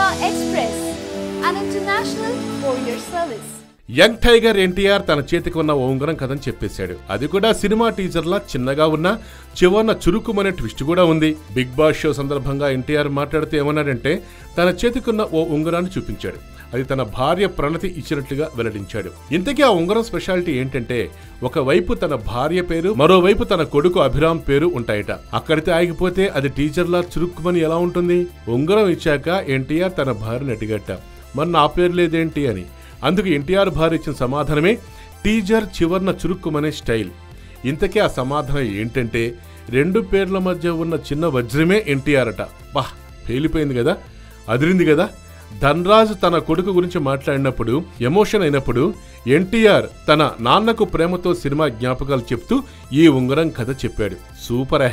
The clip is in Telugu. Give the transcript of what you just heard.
Express, an international courier service. Young tiger NTR తన చేతికి ఉన్న ఓ ఉంగరం కథని చెప్పేశాడు. అది కూడా సినిమా టీజర్లా చిన్నగా ఉన్న చివరన చురుకుమనే ట్విస్ట్ కూడా ఉంది. బిగ్ బాస్ షో సందర్భంగా ఎన్టీఆర్ మాట్లాడుతూ ఏమన్నాడంటే తన చేతికున్న ఓ ఉంగరాన్ని చూపించాడు. అది తన భార్య ప్రణతి ఇచ్చినట్లుగా వెల్లడించాడు. ఇంతకీ ఆ ఉంగరం స్పెషాలిటీ ఏంటంటే ఒకవైపు తన భార్య పేరు, మరోవైపు తన కొడుకు అభిరామ్ పేరు ఉంటాయట. అక్కడితో ఆగిపోతే అది టీజర్లా చురుక్కుమని ఎలా ఉంటుంది? ఉంగరం ఇచ్చాక ఎన్టీఆర్ తన భార్యని అడిగట, మరి నా పేరు లేదేంటి అని. అందుకు ఎన్టీఆర్ భార్య ఇచ్చిన సమాధానమే టీజర్ చివర్న చురుక్కుమనే స్టైల్. ఇంతకీ ఆ సమాధానం ఏంటంటే రెండు పేర్ల మధ్య ఉన్న చిన్న వజ్రమే ఎన్టీఆర్ అట. పేలిపోయింది కదా, అదిరింది కదా. ధన్రాజ్ తన కొడుకు గురించి మాట్లాడినప్పుడు ఎమోషన్ అయినప్పుడు ఎన్టీఆర్ తన నాన్నకు ప్రేమతో సినిమా జ్ఞాపకాలు చెప్తూ ఈ ఉంగరం కథ చెప్పాడు. సూపర్.